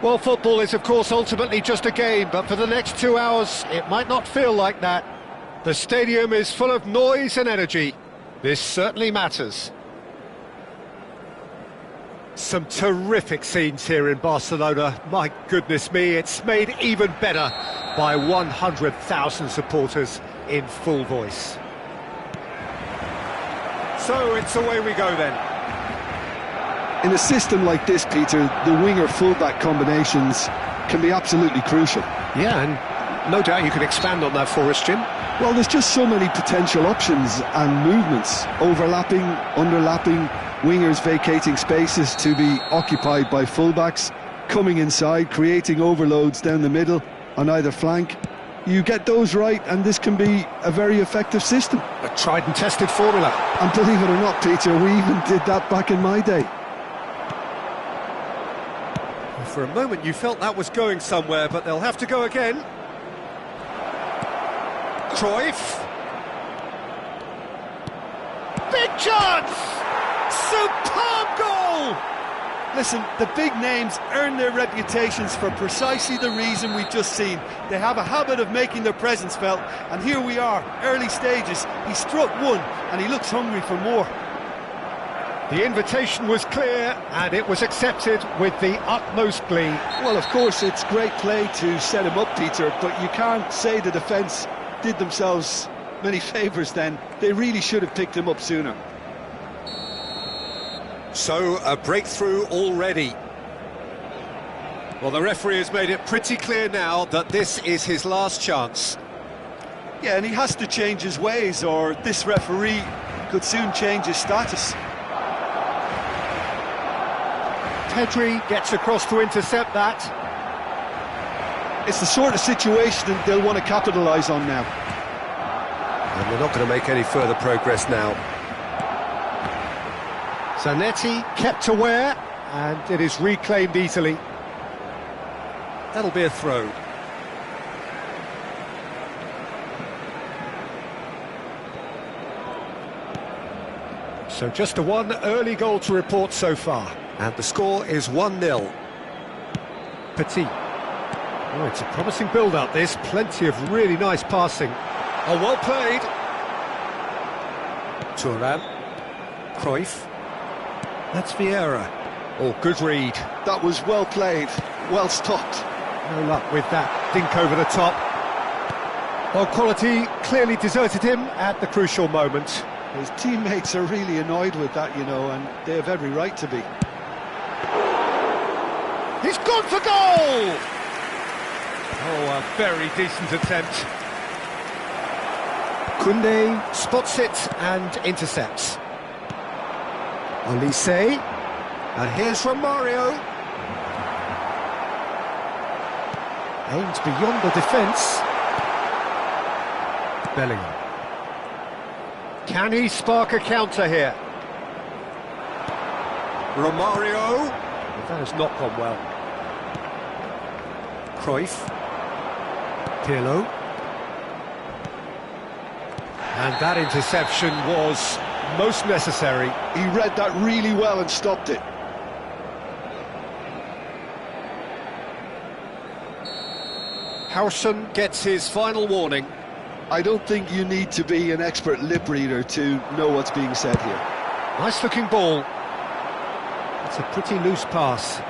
Well, football is, of course, ultimately just a game, but for the next 2 hours, it might not feel like that. The stadium is full of noise and energy. This certainly matters. Some terrific scenes here in Barcelona. My goodness me, it's made even better by 100,000 supporters in full voice. So it's away we go then. In a system like this, Peter, the winger-fullback combinations can be absolutely crucial. Yeah, and no doubt you could expand on that for us, Jim. Well, there's just so many potential options and movements, overlapping, underlapping, wingers vacating spaces to be occupied by fullbacks, coming inside, creating overloads down the middle on either flank. You get those right and this can be a very effective system. A tried and tested formula. And believe it or not, Peter, we even did that back in my day. For a moment you felt that was going somewhere, but they'll have to go again. Cruyff. Big chance! Superb goal! Listen, the big names earn their reputations for precisely the reason we've just seen. They have a habit of making their presence felt, and here we are, early stages. He struck one, and he looks hungry for more. The invitation was clear, and it was accepted with the utmost glee. Well, of course, it's great play to set him up, Peter, but you can't say the defence did themselves many favours then. They really should have picked him up sooner. So, a breakthrough already. Well, the referee has made it pretty clear now that this is his last chance. Yeah, and he has to change his ways, or this referee could soon change his status. Pedri gets across to intercept that. It's the sort of situation that they'll want to capitalise on now. And they're not going to make any further progress now. Zanetti kept aware, and it is reclaimed easily. That'll be a throw. So just a one early goal to report so far. And the score is 1-0. Petit. Oh, it's a promising build-up, this. Plenty of really nice passing. Oh, well played. Thuram. Cruyff. That's Vieira. Oh, good read. That was well played, well stopped. No luck with that dink over the top. Well, quality clearly deserted him at the crucial moment. His teammates are really annoyed with that, you know, and they have every right to be. He's gone for goal! Oh, a very decent attempt. Koundé spots it and intercepts. Olise, and here's Romario. Aims beyond the defence. Bellingham. Can he spark a counter here? Romario. That has not gone well. Cruyff. Pirlo. And that interception was most necessary. He read that really well and stopped it. Howson gets his final warning. I don't think you need to be an expert lip reader to know what's being said here. Nice looking ball. It's a pretty loose pass.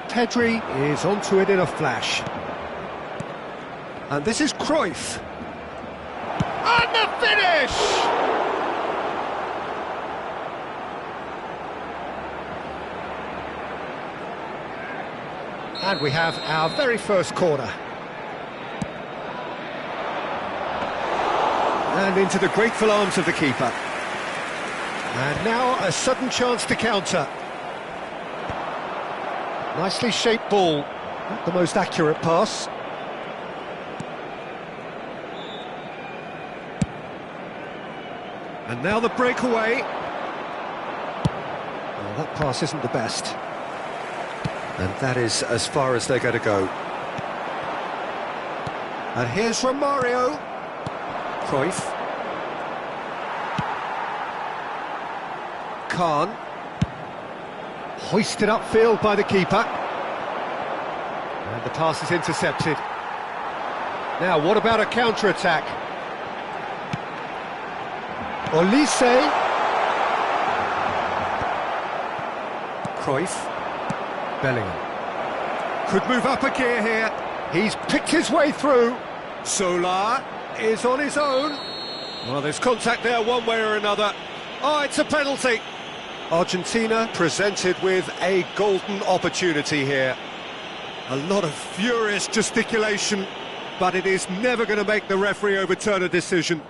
Pedri is onto it in a flash. And this is Cruyff. And the finish! And we have our very first corner. And into the grateful arms of the keeper. And now a sudden chance to counter. Nicely shaped ball. Not the most accurate pass. And now the breakaway. Oh, that pass isn't the best. And that is as far as they're going to go. And here's Romario. Cruyff. Khan. hoisted upfield by the keeper. And the pass is intercepted. Now, what about a counter-attack? Olise. Cruyff. Bellingham. Could move up a gear here. He's picked his way through. Solar is on his own. Well, there's contact there one way or another. Oh, it's a penalty. Argentina presented with a golden opportunity here. A lot of furious gesticulation, but it is never going to make the referee overturn a decision.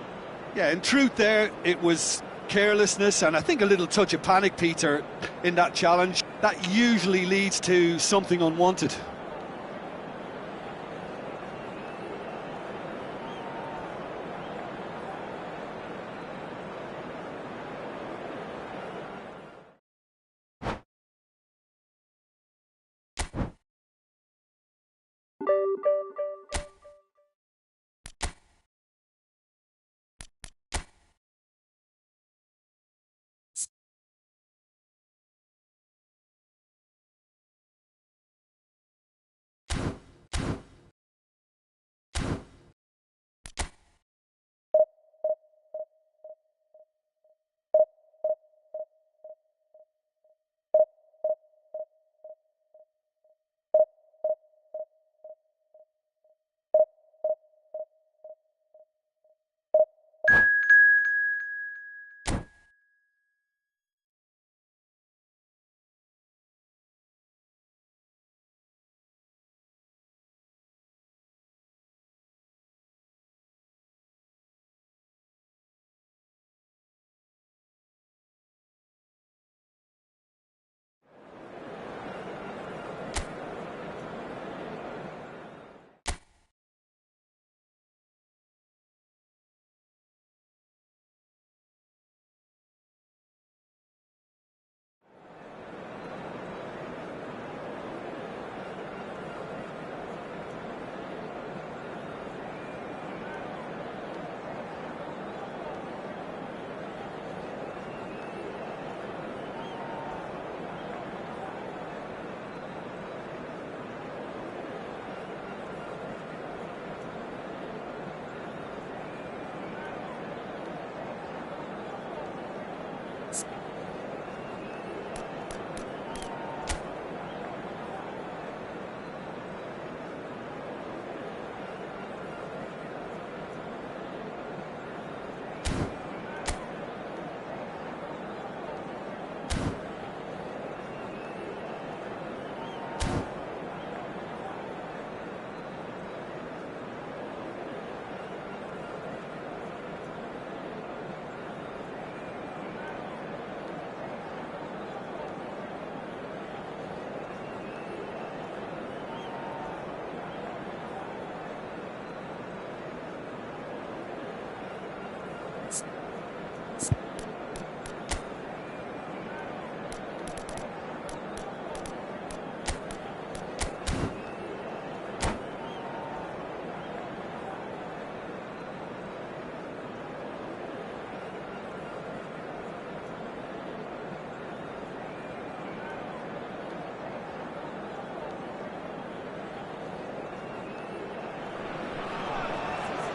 Yeah, in truth there, it was carelessness and I think a little touch of panic, Peter, in that challenge. That usually leads to something unwanted.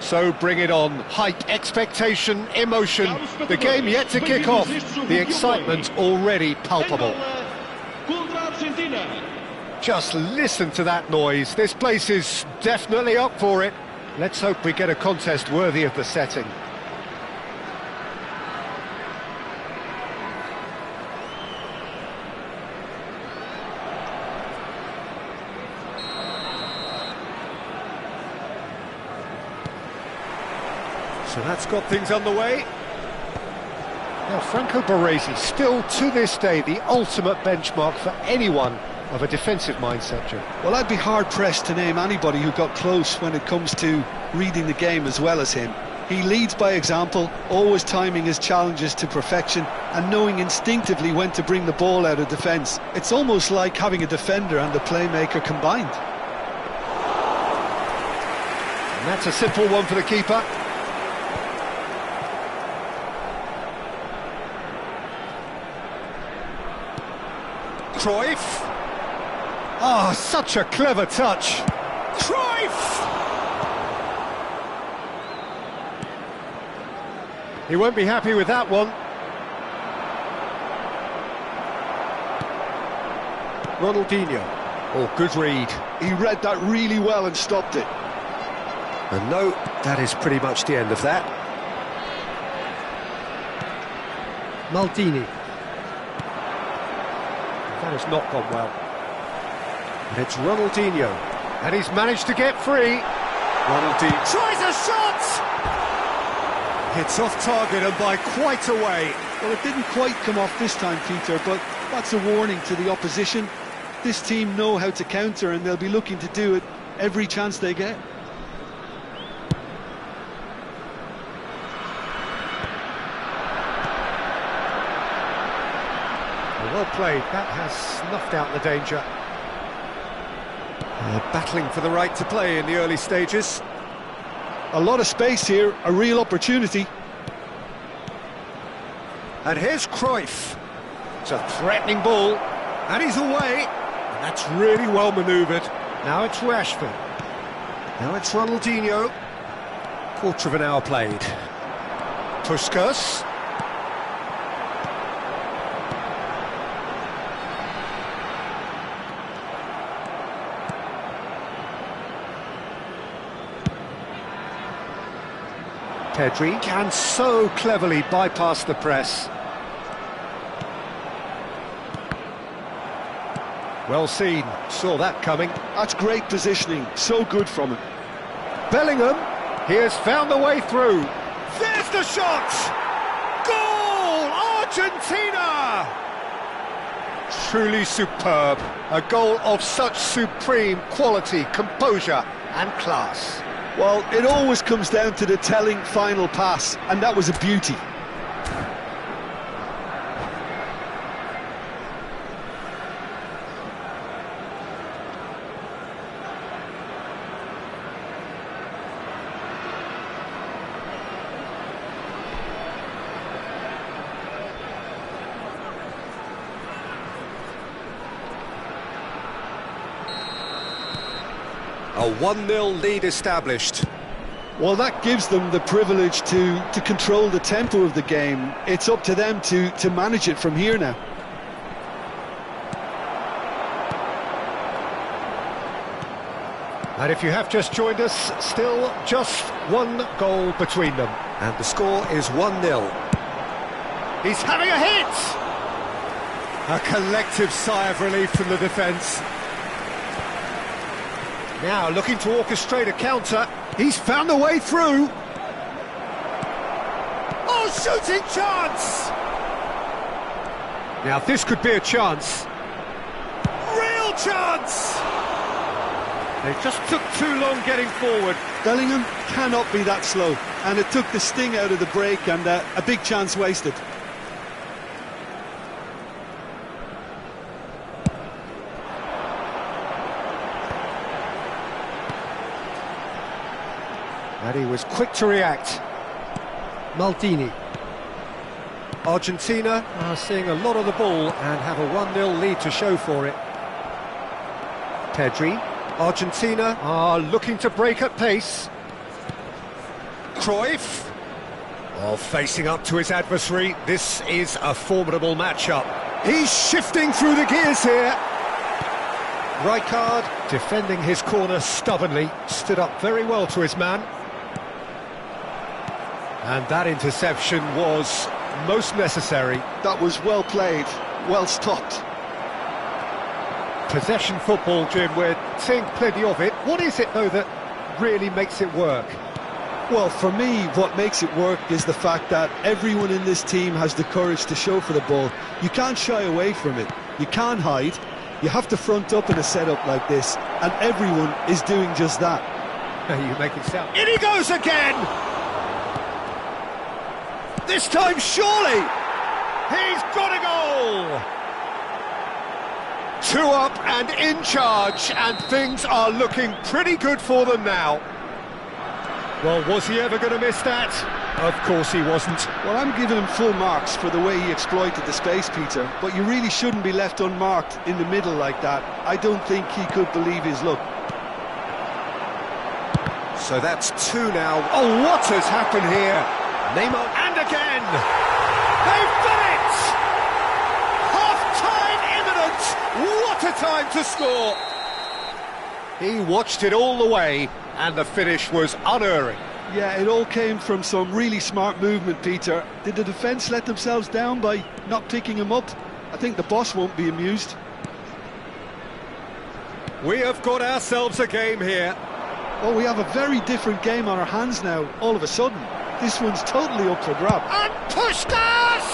So bring it on. Hype, expectation, emotion. The game yet to kick off. The excitement already palpable. Just listen to that noise. This place is definitely up for it. Let's hope we get a contest worthy of the setting. So that's got things underway. Now, Franco Baresi, still to this day, the ultimate benchmark for anyone of a defensive mindset, Joe. Well, I'd be hard-pressed to name anybody who got close when it comes to reading the game as well as him. He leads by example, always timing his challenges to perfection and knowing instinctively when to bring the ball out of defence. It's almost like having a defender and a playmaker combined. And that's a simple one for the keeper. Cruyff. Oh, such a clever touch. Cruyff! He won't be happy with that one. Ronaldinho. Oh, good read. He read that really well and stopped it. And no, that is pretty much the end of that. Maldini. That has not gone well. And it's Ronaldinho. And he's managed to get free. Ronaldinho tries a shot! It's off target and by quite a way. Well, it didn't quite come off this time, Peter, but that's a warning to the opposition. This team know how to counter and they'll be looking to do it every chance they get. Well played, that has snuffed out the danger. Battling for the right to play in the early stages. A lot of space here, a real opportunity. And here's Cruyff. It's a threatening ball, and he's away. And that's really well manoeuvred. Now it's Rashford. Now it's Ronaldinho. Quarter of an hour played. Puskas. Pedri can so cleverly bypass the press. Well seen, saw that coming. That's great positioning, so good from him. Bellingham, he has found the way through. There's the shot! Goal! Argentina! Truly superb. A goal of such supreme quality, composure and class. Well, it always comes down to the telling final pass, and that was a beauty. A 1-0 lead established. Well, that gives them the privilege to control the tempo of the game. It's up to them to manage it from here now. And if you have just joined us, still just one goal between them. And the score is 1-0. He's having a hit! A collective sigh of relief from the defence. Now looking to orchestrate a counter. He's found a way through. Oh, shooting chance! Now this could be a chance. Real chance! They just took too long getting forward. Bellingham cannot be that slow, and it took the sting out of the break and a big chance wasted. And he was quick to react. Maldini. Argentina are seeing a lot of the ball and have a 1-0 lead to show for it. Pedri. Argentina are looking to break at pace. Cruyff. Oh, facing up to his adversary. This is a formidable matchup. He's shifting through the gears here. Rijkaard defending his corner stubbornly. Stood up very well to his man. And that interception was most necessary. That was well played, well stopped. Possession football, Jim, we're seeing plenty of it. What is it, though, that really makes it work? Well, for me, what makes it work is the fact that everyone in this team has the courage to show for the ball. You can't shy away from it. You can't hide. You have to front up in a setup like this, and everyone is doing just that. You make it sound... In he goes again! This time, surely! He's got a goal! 2 up and in charge, and things are looking pretty good for them now. Well, was he ever going to miss that? Of course he wasn't. Well, I'm giving him full marks for the way he exploited the space, Peter, but you really shouldn't be left unmarked in the middle like that. I don't think he could believe his luck. So that's 2 now. Oh, what has happened here? Neymar, and again! They've done it! Half-time imminent! What a time to score! He watched it all the way, and the finish was unerring. Yeah, it all came from some really smart movement, Peter. Did the defence let themselves down by not picking him up? I think the boss won't be amused. We have got ourselves a game here. Oh, we have a very different game on our hands now, all of a sudden. This one's totally up for grab. And Puskás!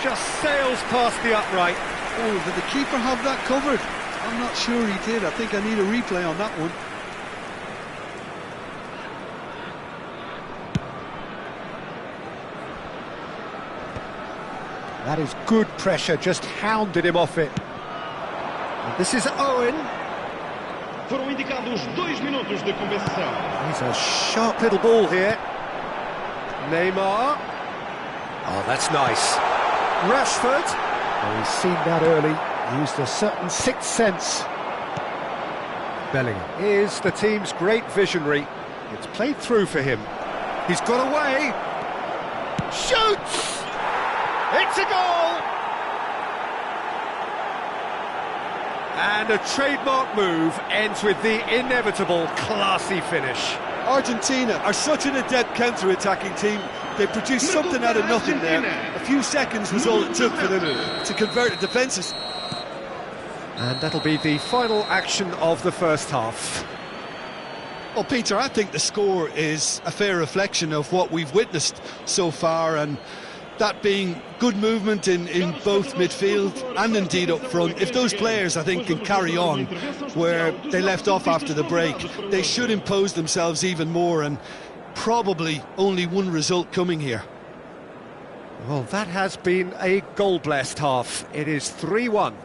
Just sails past the upright. Oh, did the keeper have that covered? I'm not sure he did. I think I need a replay on that one. That is good pressure, just hounded him off it. And this is Owen. Foram indicados 2 minutos de compensação. He's a sharp little ball here. Neymar. Oh, that's nice. Rashford. Oh, he's seen that early. Used a certain sixth sense. Bellingham is the team's great visionary. It's played through for him. He's got away. Shoots! It's a goal! And a trademark move ends with the inevitable classy finish. Argentina are such an adept counter-attacking team. They produced something out of nothing there. A few seconds was all it took for them to convert the defences. And that'll be the final action of the first half. Well, Peter, I think the score is a fair reflection of what we've witnessed so far, and that being good movement in both midfield and indeed up front. If those players, I think, can carry on where they left off after the break, they should impose themselves even more, and probably only one result coming here. Well, that has been a goal-blessed half. It is 3-1.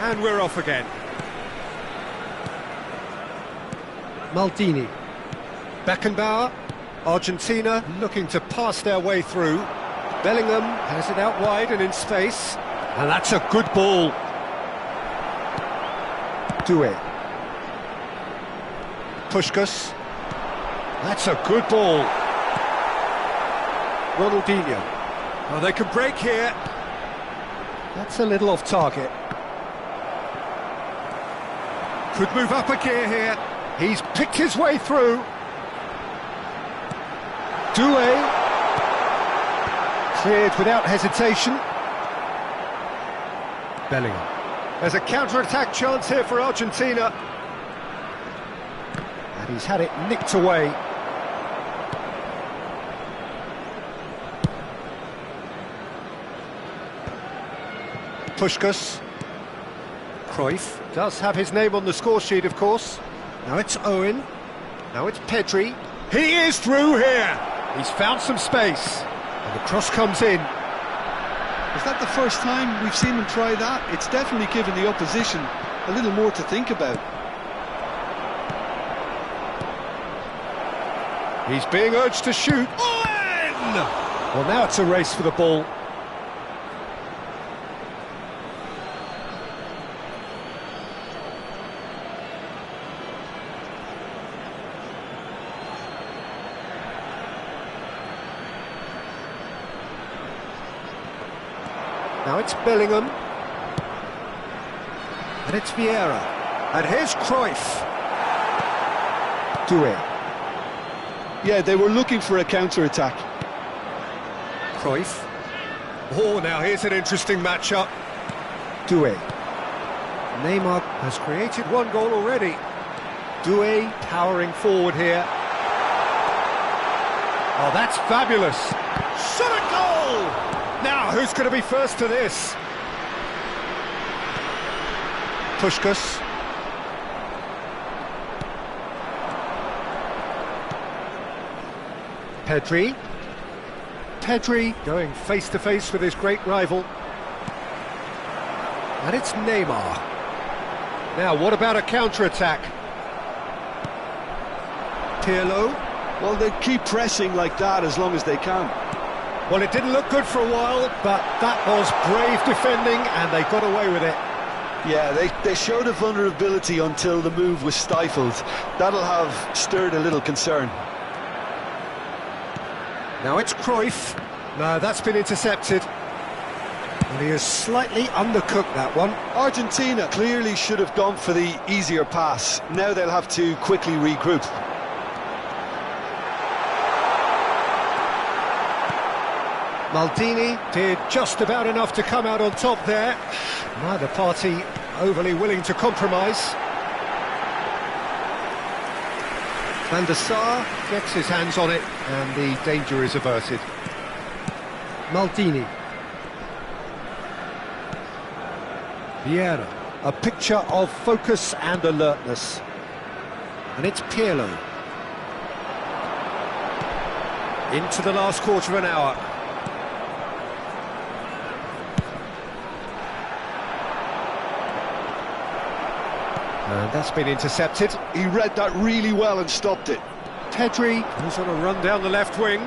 And we're off again. Maldini. Beckenbauer. Argentina looking to pass their way through. Bellingham has it out wide and in space. And that's a good ball. Doué. Puskás. That's a good ball. Ronaldinho. Oh, they can break here. That's a little off target. Could move up a gear here. He's picked his way through. Doué. Cleared without hesitation. Bellingham. There's a counter-attack chance here for Argentina. And he's had it nicked away. Puskás. Cruyff does have his name on the score sheet, of course. Now it's Owen. Now it's Pedri. He is through here. He's found some space. And the cross comes in. Is that the first time we've seen him try that? It's definitely given the opposition a little more to think about. He's being urged to shoot. Owen! Well, now it's a race for the ball. Now it's Bellingham. And it's Vieira. And here's Cruyff. Doué. Yeah, they were looking for a counter-attack. Cruyff. Oh, now here's an interesting matchup. Doué. Neymar has created one goal already. Doué powering forward here. Oh, that's fabulous. Shot a goal! Now, who's going to be first to this? Puskás. Pedri. Pedri going face to face with his great rival. And it's Neymar. Now, what about a counter-attack? Pirlo. Well, they keep pressing like that as long as they can. Well, it didn't look good for a while, but that was brave defending, and they got away with it. Yeah, they showed a vulnerability until the move was stifled. That'll have stirred a little concern. Now it's Cruyff. No, that's been intercepted. And he has slightly undercooked that one. Argentina clearly should have gone for the easier pass. Now they'll have to quickly regroup. Maldini did just about enough to come out on top there. Neither party overly willing to compromise. Van der Sar gets his hands on it, and the danger is averted. Maldini. Vieira, a picture of focus and alertness. And it's Pirlo. Into the last quarter of an hour. And that's been intercepted. He read that really well and stopped it. Pedri goes on a run down the left wing.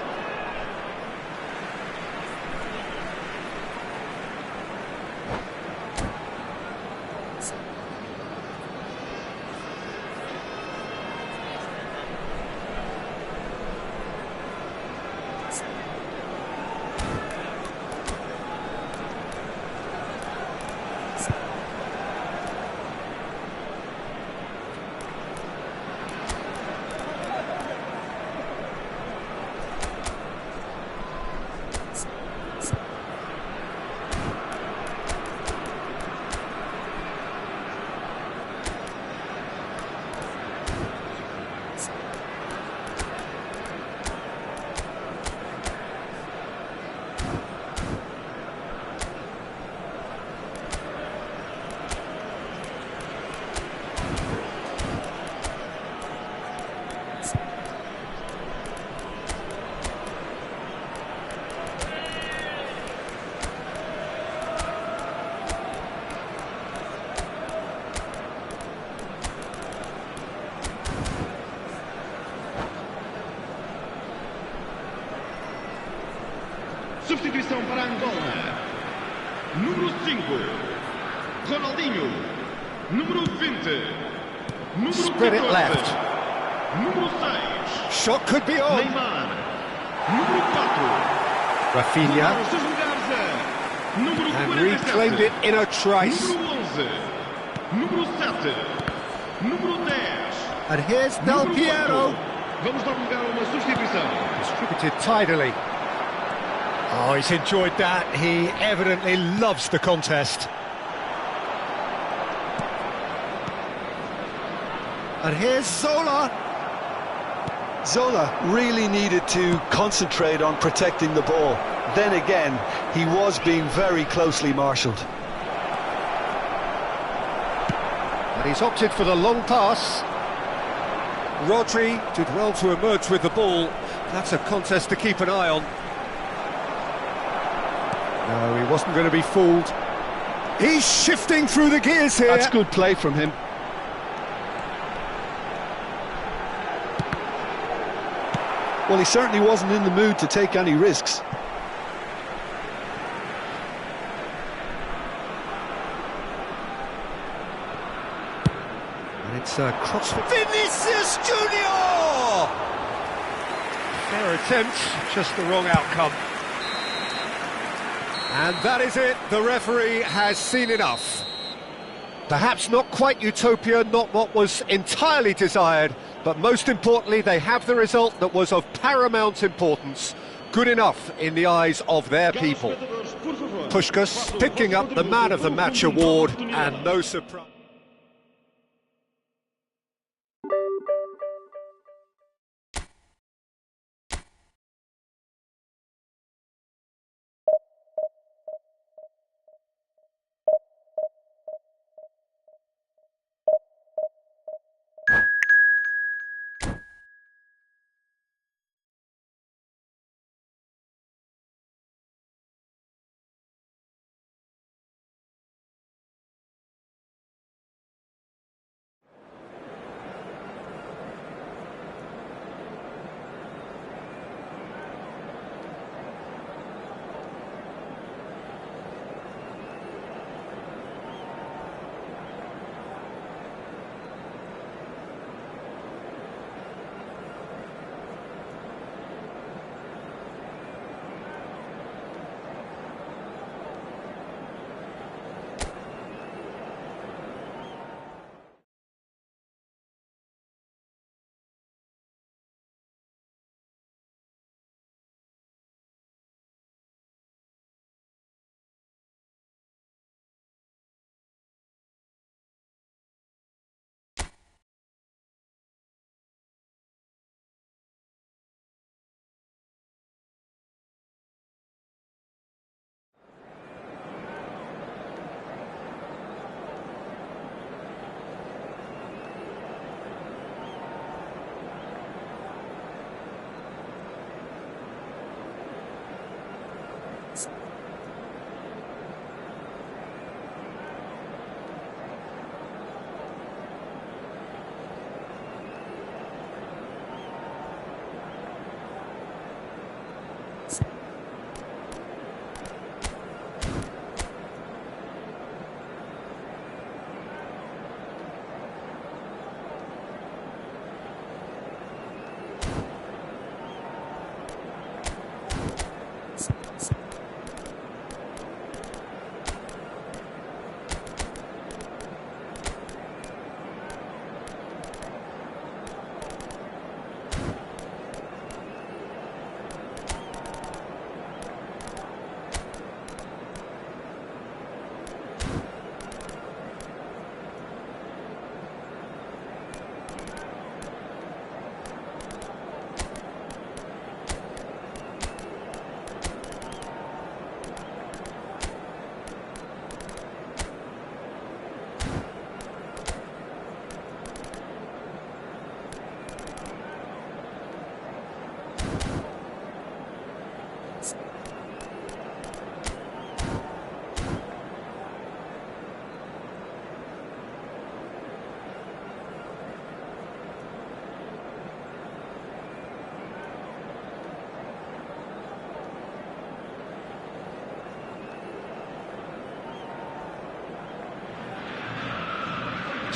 Substituição para Angola. Número 5, Ronaldinho. Número 20, número Spread it 14, left. número 6, Shot could be on. Neymar. Número 4, Rafinha. os seus lugares número And 47, reclaimed it in a trice. número 11, número 7, número 10. And here's Del número Piero. 4. Vamos dar lugar a uma substituição. Distributed tidily. Oh, he's enjoyed that. He evidently loves the contest. And here's Zola. Zola really needed to concentrate on protecting the ball. Then again, he was being very closely marshalled. And he's opted for the long pass. Rodri did well to emerge with the ball. That's a contest to keep an eye on. No, he wasn't going to be fooled. He's shifting through the gears here. That's good play from him. Well, he certainly wasn't in the mood to take any risks. And it's a cross for Vinicius Junior! Fair attempt, just the wrong outcome. And that is it, the referee has seen enough. Perhaps not quite utopia, not what was entirely desired, but most importantly, they have the result that was of paramount importance. Good enough in the eyes of their people. Puskás picking up the Man of the Match award, and no surprise.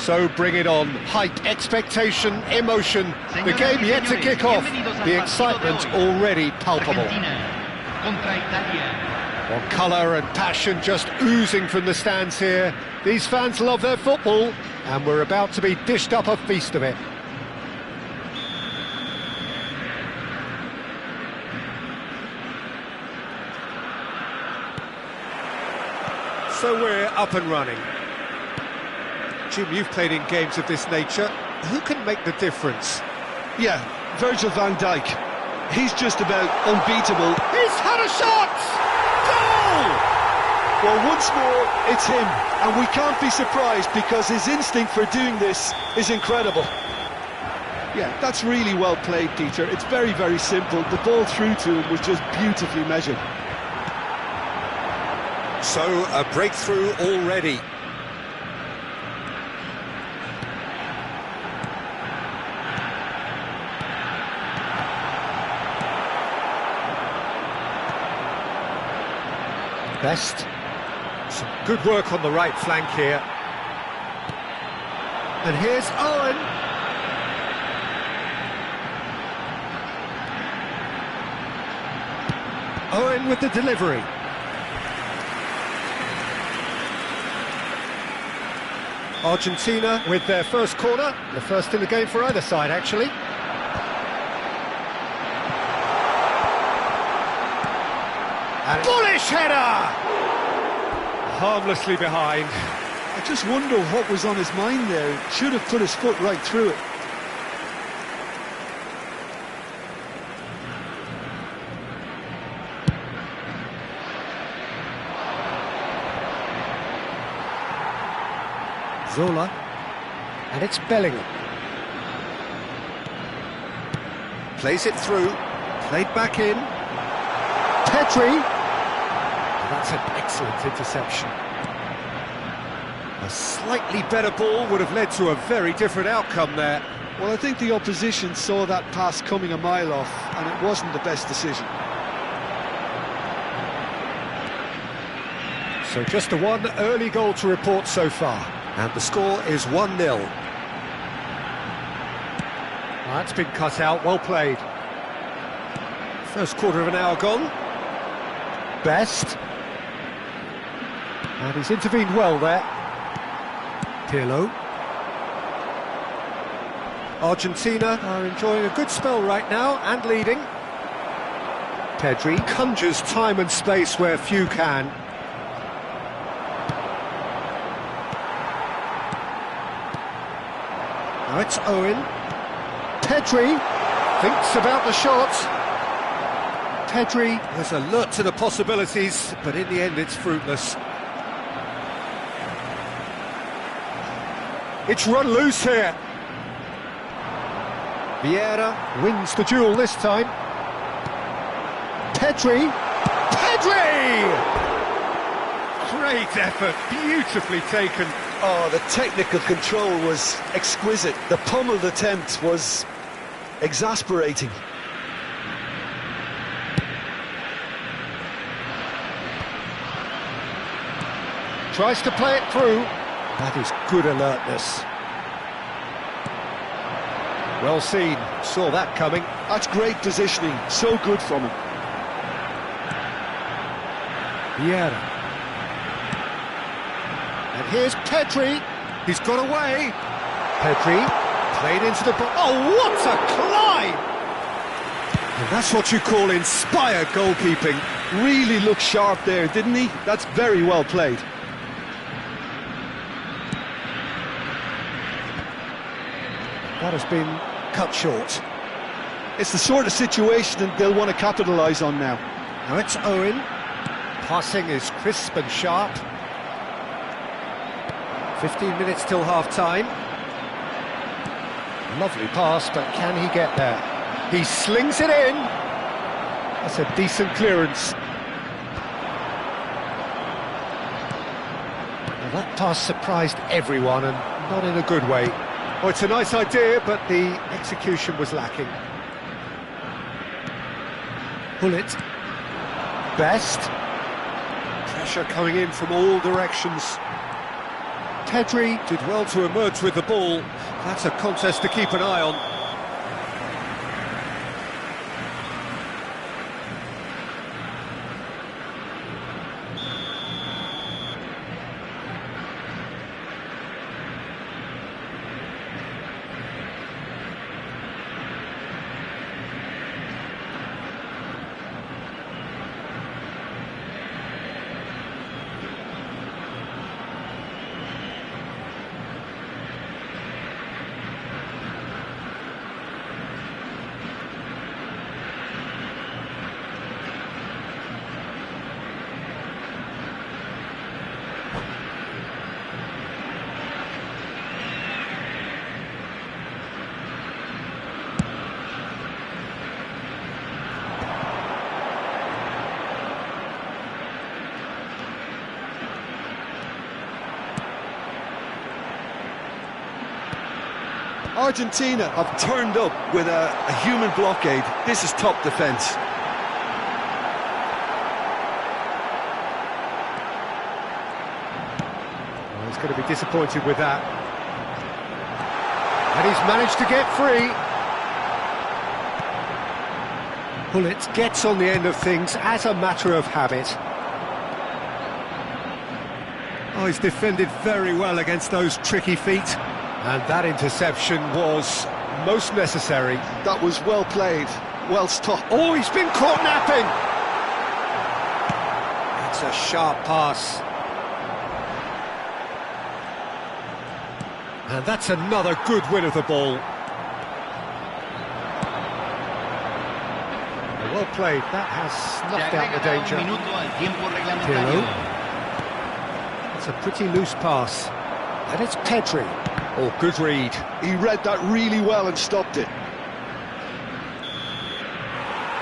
So bring it on. Hype, expectation, emotion. The game yet to kick off. The excitement already palpable. Well, colour and passion just oozing from the stands here. These fans love their football, and we're about to be dished up a feast of it. So we're up and running. Jim, you've played in games of this nature. Who can make the difference? Yeah, Virgil van Dijk. He's just about unbeatable. He's had a shot! Goal! Well, once more, it's him. And we can't be surprised because his instinct for doing this is incredible. Yeah, that's really well played, Peter. It's very, very simple. The ball through to him was just beautifully measured. So, a breakthrough already. Best. Some good work on the right flank here. And here's Owen. Owen with the delivery. Argentina with their first corner, the first in the game for either side, actually. And bullish header! Harmlessly behind. I just wonder what was on his mind there. Should have put his foot right through it. Zola, and it's Bellingham. Plays it through, played back in. Pedri. That's an excellent interception. A slightly better ball would have led to a very different outcome there. Well, I think the opposition saw that pass coming a mile off, and it wasn't the best decision. So just the one early goal to report so far. And the score is 1-0. That's been cut out, well played. First quarter of an hour gone. Best. And he's intervened well there. Pirlo. Argentina are enjoying a good spell right now and leading. Pedri conjures time and space where few can. Now it's Owen. Pedri thinks about the shot. Pedri was alert to the possibilities, but in the end it's fruitless. It's run loose here. Vieira wins the duel this time. Pedri! Pedri! Great effort, beautifully taken. Oh, the technical control was exquisite. The pummeled attempt was exasperating. Tries to play it through. That is good alertness. Well seen, saw that coming. That's great positioning, so good from him. Vieira. And here's Pedri. He's got away. Pedri played into the box. Oh, what a climb! And that's what you call inspired goalkeeping. Really looked sharp there, didn't he? That's very well played. That has been cut short. It's the sort of situation that they'll want to capitalise on now. Now it's Owen. Passing is crisp and sharp. 15 minutes till half-time. Lovely pass, but can he get there? He slings it in. That's a decent clearance. Well, that pass surprised everyone, and not in a good way. Oh, it's a nice idea, but the execution was lacking. Bullet. Best. Pressure coming in from all directions. Pedri did well to emerge with the ball. That's a contest to keep an eye on. Argentina have turned up with a human blockade. This is top defence. Well, he's going to be disappointed with that. And he's managed to get free. Bullet gets on the end of things as a matter of habit. Oh, he's defended very well against those tricky feet. And that interception was most necessary. That was well played, well stopped. Oh, he's been caught napping! It's a sharp pass. And that's another good win of the ball. Well played, that has snuffed out the danger. Pirlo. It's a pretty loose pass. And it's Pedri. Oh, good read. He read that really well and stopped it.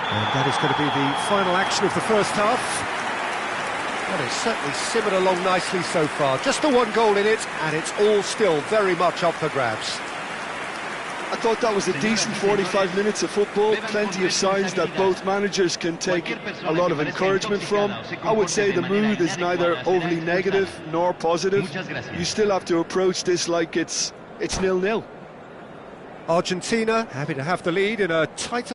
And that is going to be the final action of the first half. Well, it's certainly simmered along nicely so far. Just the one goal in it, and it's all still very much up for grabs. I thought that was a decent 45 minutes of football. Plenty of signs that both managers can take a lot of encouragement from. I would say the mood is neither overly negative nor positive. You still have to approach this like it's 0-0. Argentina happy to have the lead in a tight